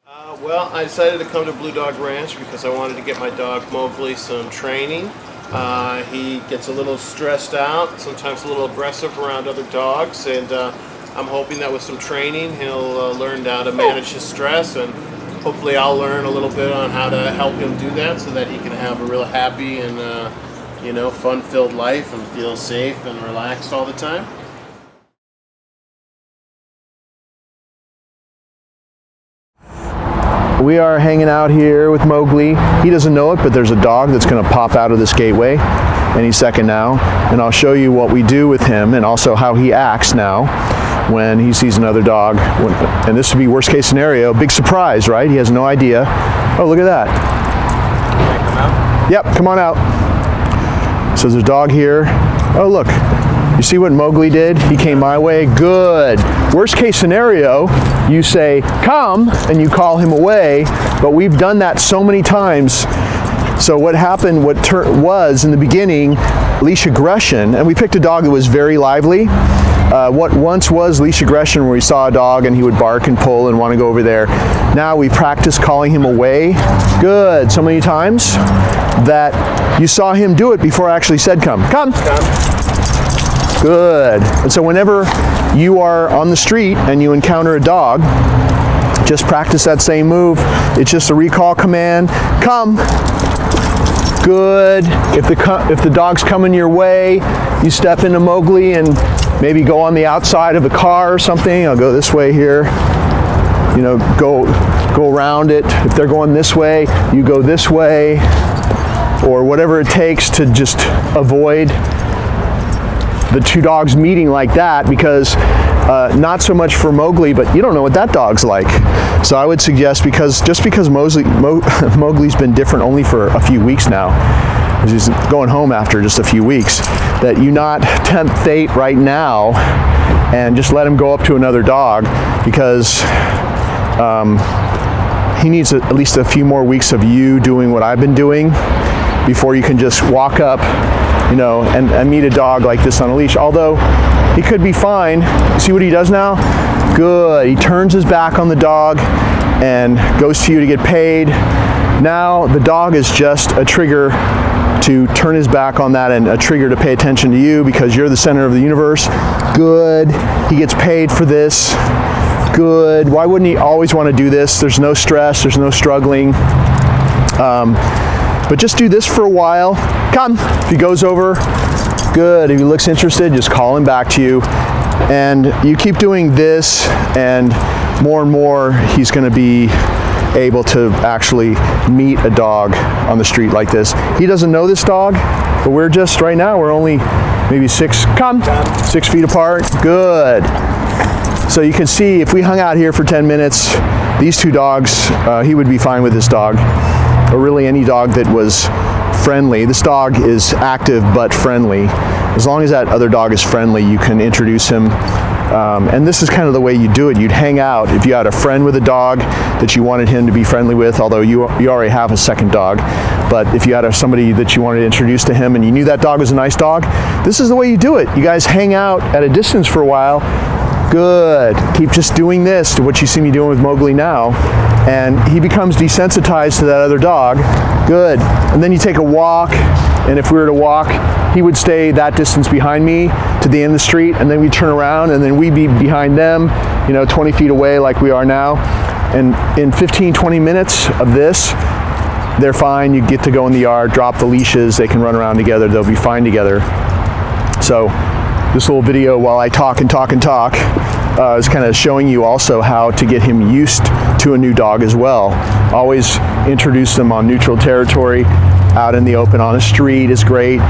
Well, I decided to come to Blue Dog Ranch because I wanted to get my dog Mowgli some training. He gets a little stressed out, sometimes a little aggressive around other dogs, and I'm hoping that with some training he'll learn how to manage his stress, and hopefully I'll learn a little bit on how to help him do that so that he can have a real happy and fun-filled life and feel safe and relaxed all the time. We are hanging out here with Mowgli. He doesn't know it, but there's a dog that's going to pop out of this gateway any second now. And I'll show you what we do with him and also how he acts now when he sees another dog. And this would be worst case scenario. Big surprise, right? He has no idea. Oh, look at that. Can I come out? Yep, come on out. So there's a dog here. Oh, look. You see what Mowgli did? He came my way. Good. Worst case scenario, you say, come, and you call him away, but we've done that so many times. So what happened, was in the beginning, leash aggression, and we picked a dog that was very lively. What once was leash aggression, where we saw a dog and he would bark and pull and want to go over there. Now we practice calling him away. Good. So many times that you saw him do it before I actually said come. Come. Good. And so whenever you are on the street and you encounter a dog, just practice that same move. It's just a recall command. Come. Good. If the dog's coming your way, you step into Mowgli and maybe go on the outside of a car or something. I'll go this way here. You know, go around it. If they're going this way, you go this way, or whatever it takes to just avoid the two dogs meeting like that, because not so much for Mowgli, but you don't know what that dog's like. So I would suggest, just because Mowgli's been different only for a few weeks now, because he's going home after just a few weeks, that you not tempt fate right now and just let him go up to another dog, because he needs at least a few more weeks of you doing what I've been doing before you can just walk up, and meet a dog like this on a leash. Although he could be fine. See what he does now? Good. He turns his back on the dog and goes to you to get paid. Now the dog is just a trigger to turn his back on that, and a trigger to pay attention to you because you're the center of the universe. Good. He gets paid for this. Good. Why wouldn't he always want to do this? There's no stress. There's no struggling. But just do this for a while. Come. If he goes over, good. If he looks interested, just call him back to you. And you keep doing this, and more, he's going to be able to actually meet a dog on the street like this. He doesn't know this dog, but we're only maybe 6 feet apart. Good. So you can see if we hung out here for 10 minutes, these two dogs, he would be fine with this dog. Or really any dog that was friendly. This dog is active but friendly. As long as that other dog is friendly, you can introduce him. And this is kind of the way you do it. You'd hang out if you had a friend with a dog that you wanted him to be friendly with, although you already have a second dog. But if you had somebody that you wanted to introduce to him and you knew that dog was a nice dog, this is the way you do it. You guys hang out at a distance for a while. Good. Keep just doing this, to what you see me doing with Mowgli now, and he becomes desensitized to that other dog. Good. And then you take a walk, and if we were to walk, he would stay that distance behind me to the end of the street, and then we'd turn around, and then we'd be behind them, 20 feet away like we are now. And in 15, 20 minutes of this, they're fine. You get to go in the yard, drop the leashes, they can run around together, they'll be fine together. So this little video, while I talk, is kind of showing you also how to get him used to a new dog as well. Always introduce them on neutral territory. Out in the open on a street is great.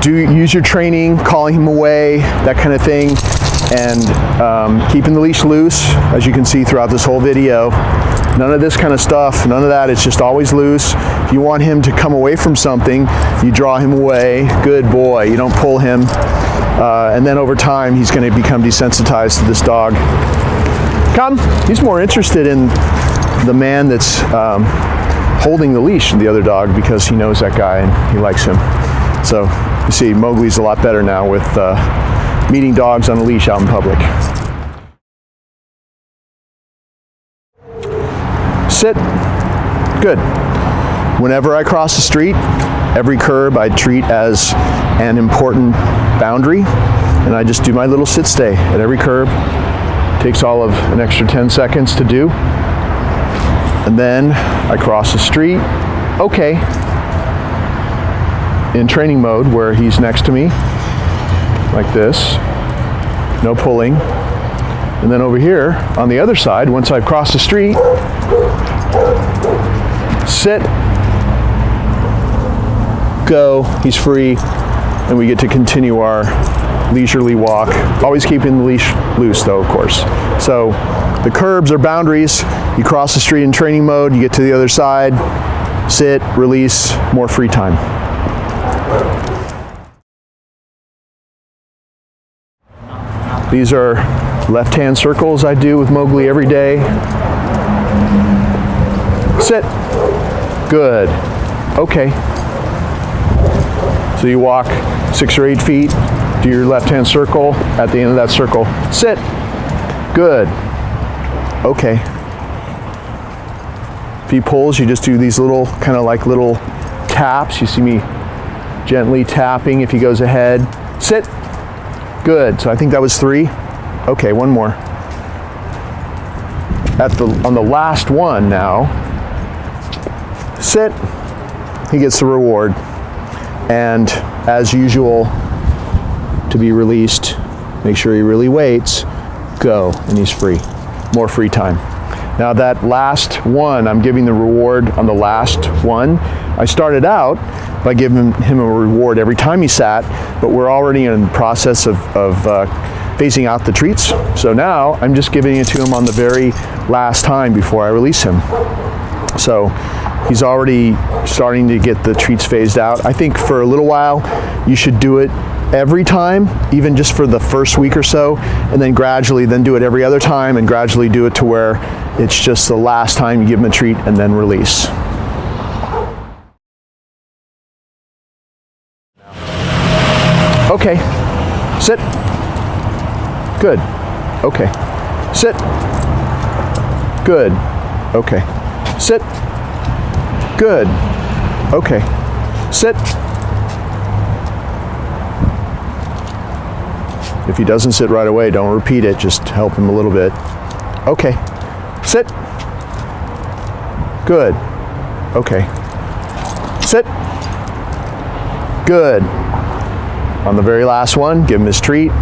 Use your training, calling him away, that kind of thing, and keeping the leash loose, as you can see throughout this whole video. None of this kind of stuff, none of that. It's just always loose. If you want him to come away from something, you draw him away. Good boy. You don't pull him. And then over time, he's going to become desensitized to this dog. Come. He's more interested in the man that's holding the leash than the other dog, because he knows that guy and he likes him. So you see, Mowgli's a lot better now with meeting dogs on a leash out in public. Sit. Good. Whenever I cross the street, every curb I treat as an important boundary, and I just do my little sit stay at every curb. Takes all of an extra 10 seconds to do. And then I cross the street. Okay. In training mode where he's next to me, like this. No pulling. And then over here, on the other side, once I've crossed the street, sit, go, he's free, and we get to continue our leisurely walk, always keeping the leash loose though, of course. So the curbs are boundaries. You cross the street in training mode, you get to the other side, sit, release, more free time. These are left-hand circles I do with Mowgli every day. Sit. Good. Okay. So you walk 6 or 8 feet, do your left-hand circle. At the end of that circle, sit. Good. Okay. If he pulls, you just do these little, kind of like little taps. You see me gently tapping if he goes ahead. Sit. Good. So I think that was 3. Okay, one more. On the last one now, sit. He gets the reward. And as usual, to be released, make sure he really waits, go, and he's free. More free time. Now that last one, I'm giving the reward on the last one. I started out by giving him a reward every time he sat, but we're already in the process of phasing out the treats. So now I'm just giving it to him on the very last time before I release him. So he's already starting to get the treats phased out. I think for a little while, you should do it every time, even just for the first week or so, and then gradually then do it every other time, and gradually do it to where it's just the last time you give him a treat and then release. Okay, sit. Good. Okay. Sit. Good. Okay. Sit. Good. Okay. Sit. If he doesn't sit right away, don't repeat it. Just help him a little bit. Okay. Sit. Good. Okay. Sit. Good. On the very last one, give him his treat.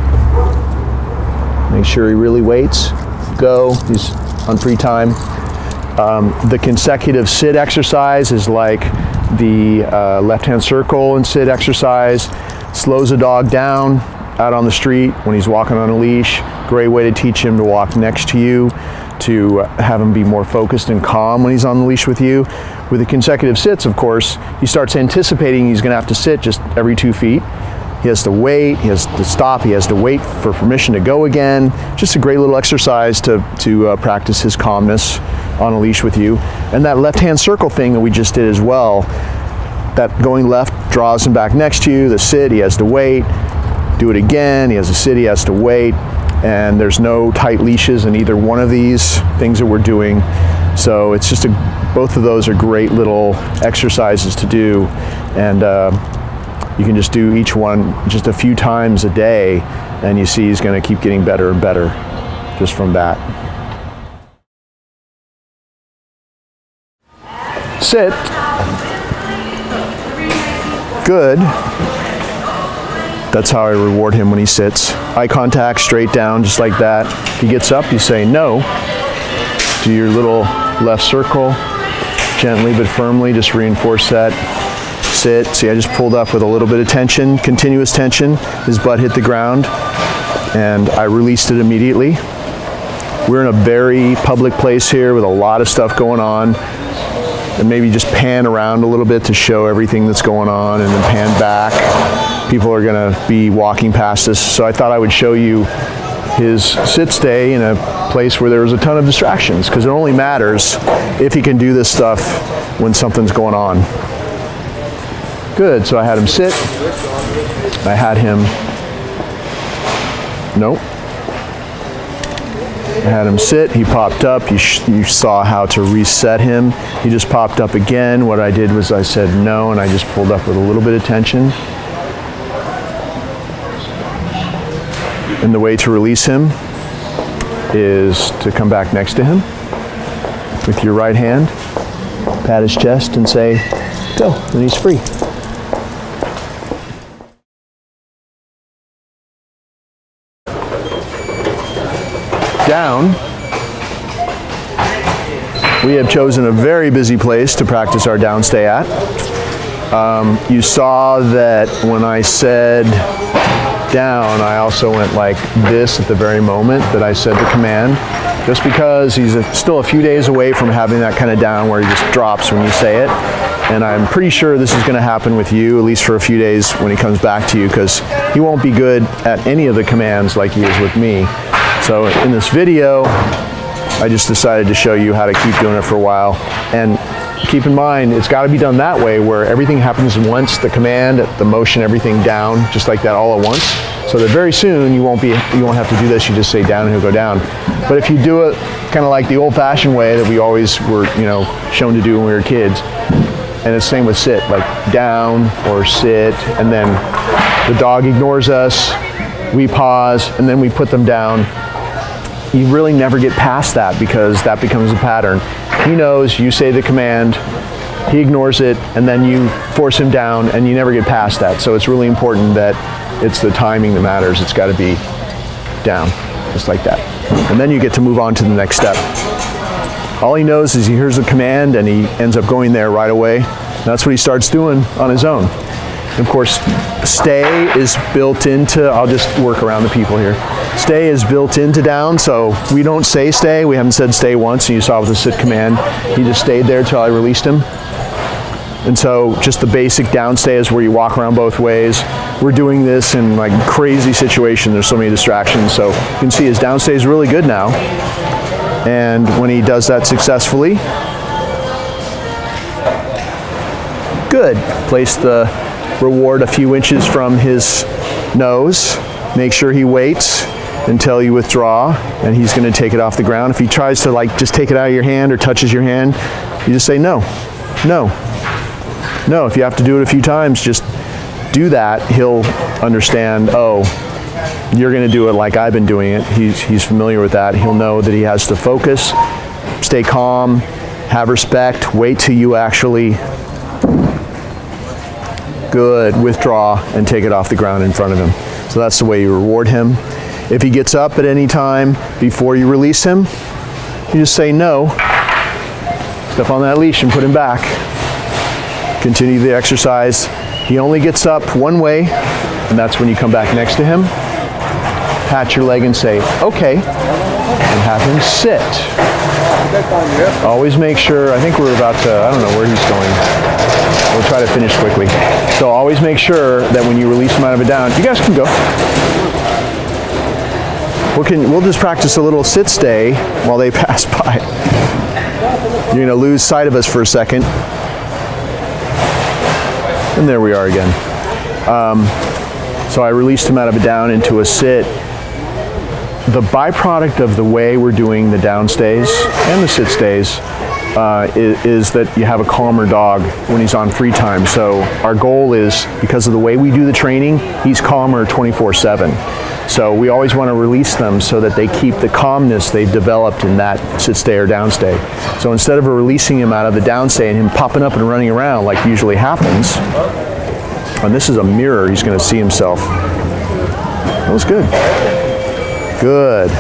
Make sure he really waits. Go. He's on free time. The consecutive sit exercise is like the left-hand circle and sit exercise. Slows a dog down out on the street when he's walking on a leash. Great way to teach him to walk next to you, to have him be more focused and calm when he's on the leash with you. With the consecutive sits, of course, he starts anticipating he's going to have to sit just every 2 feet. He has to wait, he has to stop, he has to wait for permission to go again. Just a great little exercise to practice his calmness on a leash with you. And that left-hand circle thing that we just did as well, that going left draws him back next to you. The sit, he has to wait. Do it again, he has to sit, he has to wait. And there's no tight leashes in either one of these things that we're doing. So it's just both of those are great little exercises to do. And you can just do each one just a few times a day, and you see he's going to keep getting better and better just from that. Sit. Good. That's how I reward him when he sits. Eye contact, straight down, just like that. If he gets up, you say no. Do your little left circle, gently but firmly, just reinforce that. Sit. See, I just pulled up with a little bit of tension, continuous tension. His butt hit the ground, and I released it immediately. We're in a very public place here with a lot of stuff going on, and maybe just pan around a little bit to show everything that's going on, and then pan back. People are going to be walking past us, so I thought I would show you his sit stay in a place where there was a ton of distractions, because it only matters if he can do this stuff when something's going on. Good, so I had him sit, I had him, nope. I had him sit, he popped up, you saw how to reset him. He just popped up again. What I did was I said no, and I just pulled up with a little bit of tension. And the way to release him is to come back next to him with your right hand, pat his chest and say, go, and he's free. Down, we have chosen a very busy place to practice our downstay at. You saw that when I said down, I also went like this at the very moment that I said the command, just because he's still a few days away from having that kind of down where he just drops when you say it. And I'm pretty sure this is going to happen with you, at least for a few days when he comes back to you, because he won't be good at any of the commands like he is with me. So in this video, I just decided to show you how to keep doing it for a while. And keep in mind, it's got to be done that way, where everything happens once, the command, the motion, everything down, just like that all at once. So that very soon you won't have to do this. You just say down and he'll go down. But if you do it kind of like the old-fashioned way that we always were, shown to do when we were kids, and it's the same with sit, like down or sit, and then the dog ignores us, we pause, and then we put them down. You really never get past that because that becomes a pattern. He knows you say the command, he ignores it, and then you force him down, and you never get past that. So it's really important that it's the timing that matters. It's got to be down, just like that. And then you get to move on to the next step. All he knows is he hears the command, and he ends up going there right away. That's what he starts doing on his own. Of course, stay is built into, I'll just work around the people here. Stay is built into down, so we don't say stay. We haven't said stay once, and you saw with the sit command, he just stayed there till I released him. And so just the basic down stay is where you walk around both ways. We're doing this in like crazy situation. There's so many distractions. So you can see his down stay is really good now. And when he does that successfully, good. Place the reward a few inches from his nose. Make sure he waits until you withdraw, and he's going to take it off the ground. If he tries to like just take it out of your hand or touches your hand, you just say no, no, no. If you have to do it a few times, just do that. He'll understand, oh, you're going to do it like I've been doing it. He's familiar with that. He'll know that he has to focus, stay calm, have respect, wait till you actually good, withdraw, and take it off the ground in front of him. So that's the way you reward him. If he gets up at any time before you release him, you just say no, step on that leash and put him back. Continue the exercise. He only gets up one way, and that's when you come back next to him, pat your leg and say, okay, and have him sit. Always make sure, I think we're about to, I don't know where he's going. We'll try to finish quickly. So always make sure that when you release him out of a down, you guys can go. We'll just practice a little sit stay while they pass by. You're going to lose sight of us for a second. And there we are again. So I released him out of a down into a sit. The byproduct of the way we're doing the down stays and the sit stays is that you have a calmer dog when he's on free time. So our goal is, because of the way we do the training, he's calmer 24/7. So we always want to release them so that they keep the calmness they've developed in that sit stay or down stay. So instead of releasing him out of the down stay and him popping up and running around like usually happens, and this is a mirror, he's going to see himself. That was good. Good.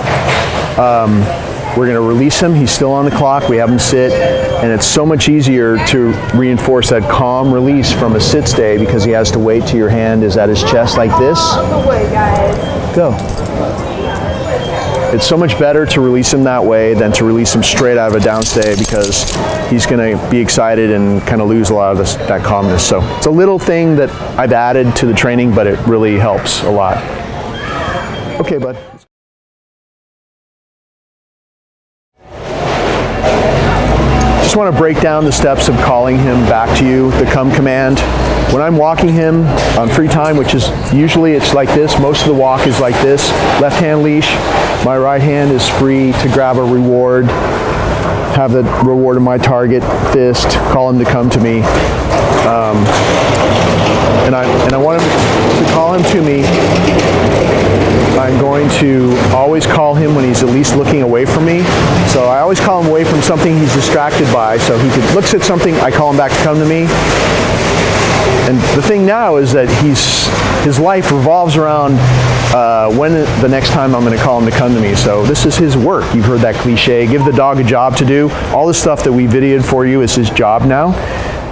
We're going to release him. He's still on the clock. We have him sit, and it's so much easier to reinforce that calm release from a sit stay because he has to wait till your hand is at his chest like this. Go. It's so much better to release him that way than to release him straight out of a down stay because he's going to be excited and kind of lose a lot of that calmness. So it's a little thing that I've added to the training, but it really helps a lot. Okay, bud. Just want to break down the steps of calling him back to you, the come command. When I'm walking him on free time, which is usually it's like this, most of the walk is like this, left hand leash, My right hand is free to grab a reward, have the reward of my target fist, call him to come to me. And I want him to call him to me. I'm going to always call him when he's at least looking away from me. So I always call him away from something he's distracted by. So he looks at something, I call him back to come to me. And the thing now is that his life revolves around when the next time I'm going to call him to come to me. So this is his work. You've heard that cliche, give the dog a job to do. All the stuff that we videoed for you is his job now.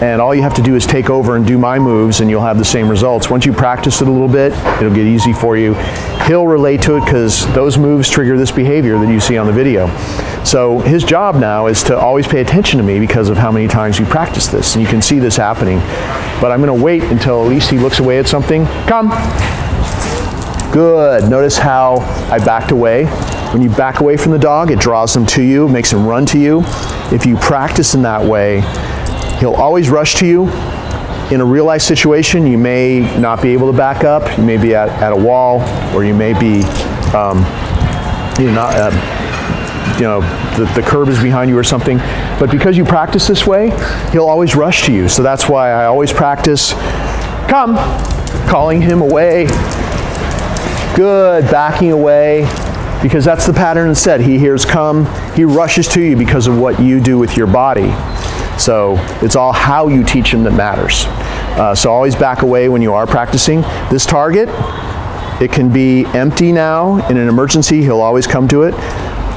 And all you have to do is take over and do my moves and you'll have the same results. Once you practice it a little bit, it'll get easy for you. He'll relate to it because those moves trigger this behavior that you see on the video. So his job now is to always pay attention to me because of how many times you practice this. And you can see this happening. But I'm going to wait until at least he looks away at something. Come. Good. Notice how I backed away. When you back away from the dog, it draws them to you, makes them run to you. If you practice in that way, he'll always rush to you. In a real life situation, you may not be able to back up. You may be at a wall, or you may be, the curb is behind you or something. But because you practice this way, he'll always rush to you. So that's why I always practice, come, calling him away. Good, backing away. Because that's the pattern instead. He hears come, he rushes to you because of what you do with your body. So it's all how you teach him that matters. So always back away when you are practicing. This target, it can be empty now. In an emergency, he'll always come to it.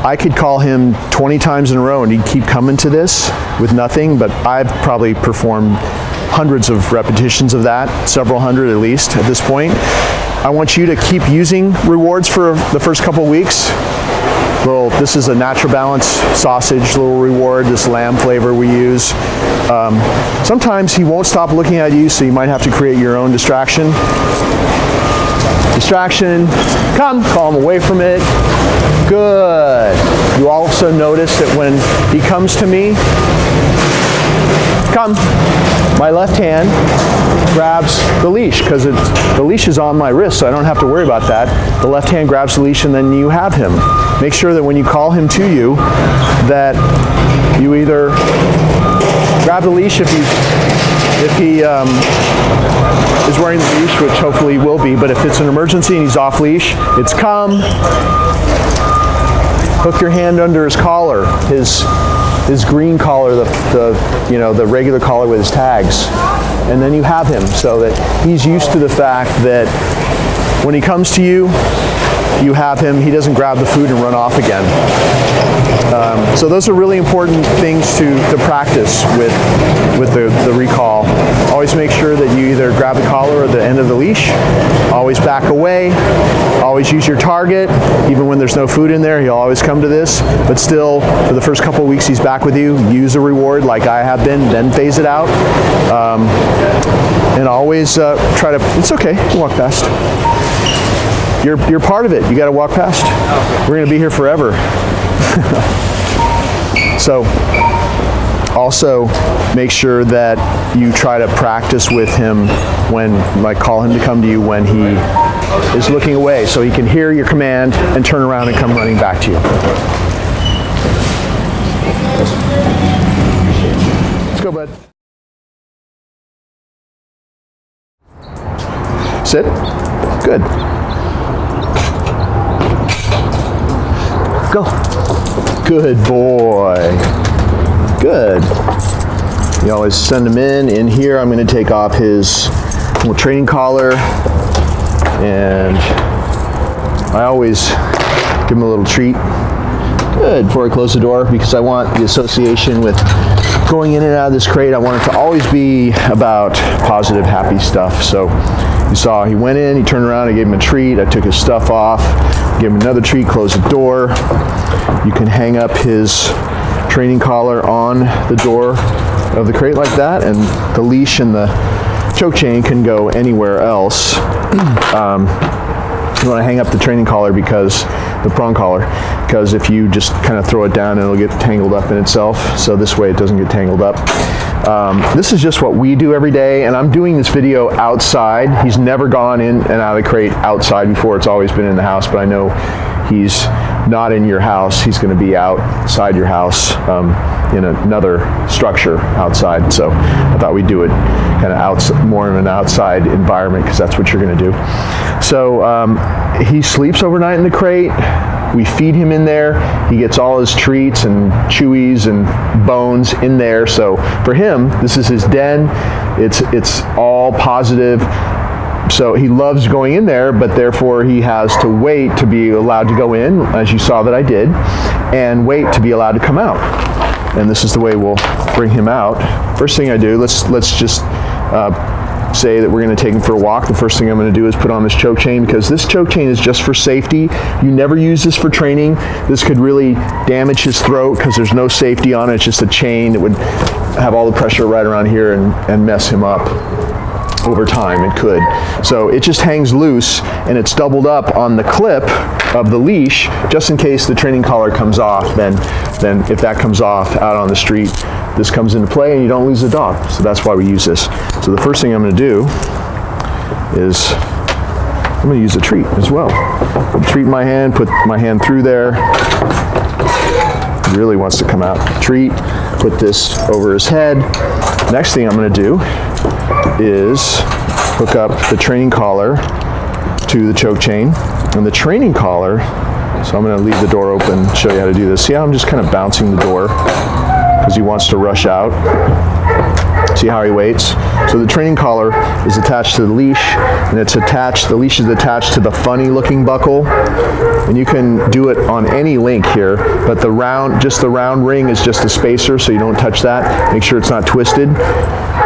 I could call him 20 times in a row and he'd keep coming to this with nothing, but I've probably performed hundreds of repetitions of that, several hundred at least at this point. I want you to keep using rewards for the first couple of weeks. This is a Natural Balance sausage little reward, this lamb flavor we use. Sometimes he won't stop looking at you, so you might have to create your own distraction. Distraction, come, call him away from it. Good. You also notice that when he comes to me, come, my left hand grabs the leash because the leash is on my wrist, so I don't have to worry about that. The left hand grabs the leash and then you have him. Make sure that when you call him to you, that you either grab the leash if he is wearing the leash, which hopefully he will be, but if it's an emergency and he's off leash, it's come. Hook your hand under his collar, his green collar, the regular collar with his tags, and then you have him so that he's used to the fact that when he comes to you, you have him, he doesn't grab the food and run off again. So those are really important things to practice with the recall. Always make sure that you either grab the collar or the end of the leash. Always back away. Always use your target. Even when there's no food in there, he'll always come to this. But still, for the first couple of weeks he's back with you, use a reward like I have been, then phase it out. And always try to, it's okay, you walk past. You're part of it. You got to walk past. We're going to be here forever. So also make sure that you try to practice with him when, like, call him to come to you when he is looking away so he can hear your command and turn around and come running back to you. Let's go, bud. Sit. Good. Go. Good boy. Good. You always send him in here. I'm going to take off his little training collar, and I always give him a little treat. Good. Before I close the door, because I want the association with going in and out of this crate, I want it to always be about positive, happy stuff. So you saw he went in, he turned around, I gave him a treat, I took his stuff off, gave him another treat, closed the door. You can hang up his training collar on the door of the crate like that, and the leash and the choke chain can go anywhere else. You want to hang up the training collar, because the prong collar, because if you just kind of throw it down, it'll get tangled up in itself. So this way it doesn't get tangled up. This is just what we do every day, and I'm doing this video outside. He's never gone in and out of the crate outside before. It's always been in the house, but I know he's not in your house. He's going to be outside your house in another structure outside. So I thought we'd do it kind of more in an outside environment, because that's what you're going to do. So he sleeps overnight in the crate. We feed him in there. He gets all his treats and chewies and bones in there. So for him, this is his den. It's all positive. So he loves going in there, but therefore he has to wait to be allowed to go in, as you saw that I did, and wait to be allowed to come out. And this is the way we'll bring him out. First thing I do, let's just say that we're going to take him for a walk. The first thing I'm going to do is put on this choke chain, because this choke chain is just for safety. You never use this for training. This could really damage his throat because there's no safety on it. It's just a chain that would have all the pressure right around here and mess him up. Over time it could. So it just hangs loose, and it's doubled up on the clip of the leash, just in case the training collar comes off. Then if that comes off out on the street, this comes into play and you don't lose the dog. So that's why we use this. So the first thing I'm going to do is I'm going to use a treat as well. Put a treat in my hand, put my hand through there. He really wants to come out. Treat, put this over his head. Next thing I'm going to do is hook up the training collar to the choke chain. And the training collar, so I'm going to leave the door open, show you how to do this. See how I'm just kind of bouncing the door because he wants to rush out. See how he waits? So the training collar is attached to the leash, and the leash is attached to the funny looking buckle. And you can do it on any link here, but the round ring is just a spacer, so you don't touch that. Make sure it's not twisted.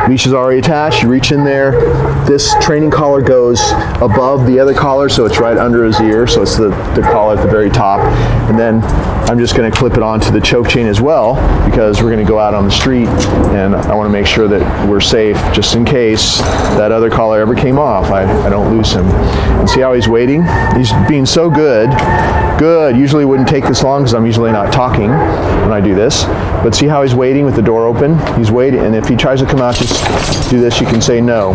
Leash is already attached. You reach in there. This training collar goes above the other collar, so it's right under his ear. So it's the collar at the very top. And then I'm just going to clip it onto the choke chain as well, because we're going to go out on the street, and I want to make sure that we're safe just in case that other collar ever came off. I don't lose him. And see how he's waiting? He's being so good. Good. Usually wouldn't take this long because I'm usually not talking when I do this. But see how he's waiting with the door open? He's waiting, and if he tries to come out, just do this. You can say no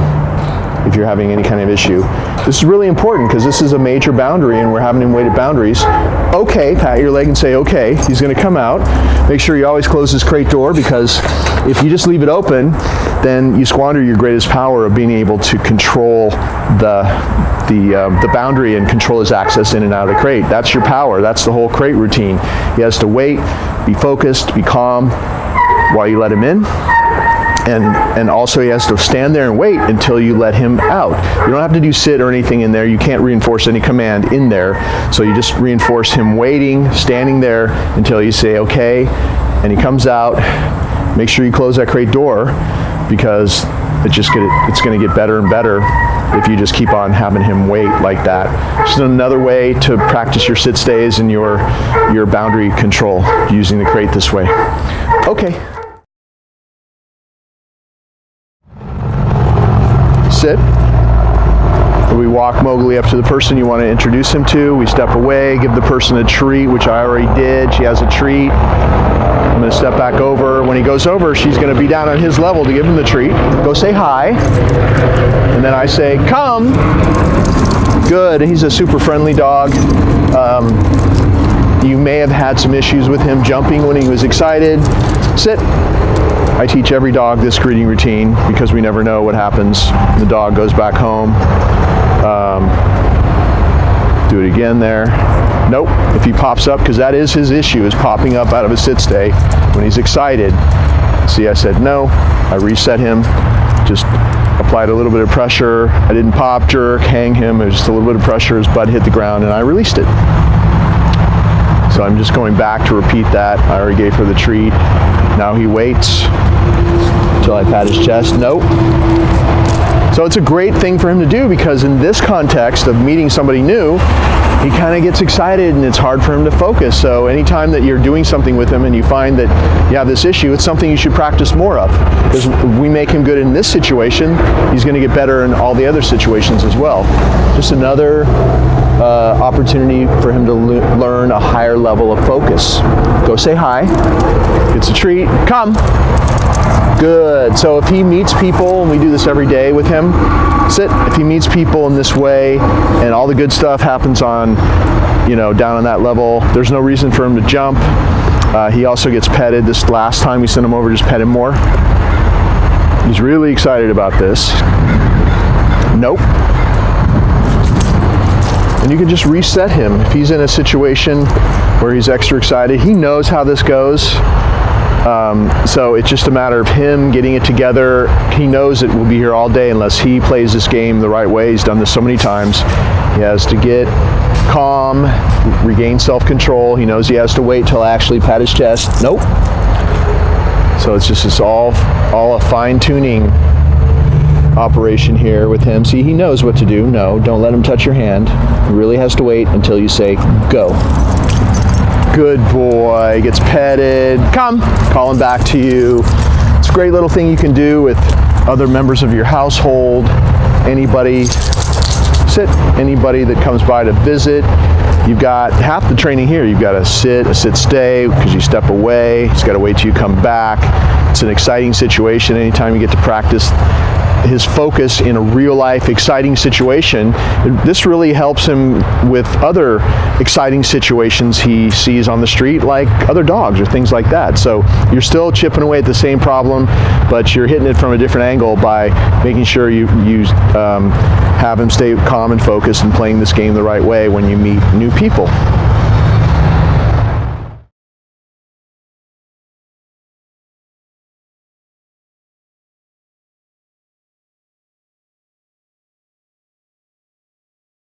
if you're having any kind of issue. This is really important because this is a major boundary and we're having him wait at boundaries. Okay, pat your leg and say okay. He's going to come out. Make sure you always close his crate door, because if you just leave it open, then you squander your greatest power of being able to control the boundary and control his access in and out of the crate. That's your power. That's the whole crate routine. He has to wait, be focused, be calm while you let him in. And also he has to stand there and wait until you let him out. You don't have to do sit or anything in there. You can't reinforce any command in there. So you just reinforce him waiting, standing there until you say okay, and he comes out. Make sure you close that crate door, because it's going to get better and better if you just keep on having him wait like that. Just another way to practice your sit stays and your boundary control, using the crate this way. Okay. Sit. We walk Mowgli up to the person you want to introduce him to. We step away, give the person a treat, which I already did. She has a treat. I'm going to step back over. When he goes over, she's going to be down on his level to give him the treat. Go say hi. And then I say, come. Good. He's a super friendly dog. You may have had some issues with him jumping when he was excited. Sit. I teach every dog this greeting routine because we never know what happens. The dog goes back home. Do it again there. Nope. If he pops up, because that is his issue, is popping up out of a sit stay when he's excited. See, I said no. I reset him. Just applied a little bit of pressure. I didn't pop, jerk, hang him. It was just a little bit of pressure. His butt hit the ground, and I released it. So I'm just going back to repeat that. I already gave her the treat. Now he waits until I pat his chest. Nope. So it's a great thing for him to do, because in this context of meeting somebody new, he kind of gets excited and it's hard for him to focus. So anytime that you're doing something with him and you find that you have this issue, it's something you should practice more of. Because we make him good in this situation, he's going to get better in all the other situations as well. Just another opportunity for him to learn a higher level of focus. Go say hi. It's a treat. Come. Good. So if he meets people, and we do this every day with him, sit. If he meets people in this way and all the good stuff happens on down on that level. There's no reason for him to jump. He also gets petted. This last time we sent him over, just pet him more. He's really excited about this. Nope. And you can just reset him. If he's in a situation where he's extra excited, he knows how this goes. So it's just a matter of him getting it together. He knows it will be here all day unless he plays this game the right way. He's done this so many times. He has to get calm, regain self-control. He knows he has to wait till I actually pat his chest. Nope. So it's all a fine-tuning operation here with him. See, he knows what to do. No, don't let him touch your hand. He really has to wait until you say, go. Good boy, gets petted. Come, calling back to you. It's a great little thing you can do with other members of your household. Anybody that comes by to visit. You've got half the training here. You've got a sit-stay because you step away. He's got to wait till you come back. It's an exciting situation anytime you get to practice his focus in a real-life exciting situation. This really helps him with other exciting situations he sees on the street, like other dogs or things like that. So you're still chipping away at the same problem, but you're hitting it from a different angle by making sure you have him stay calm and focused and playing this game the right way when you meet new people.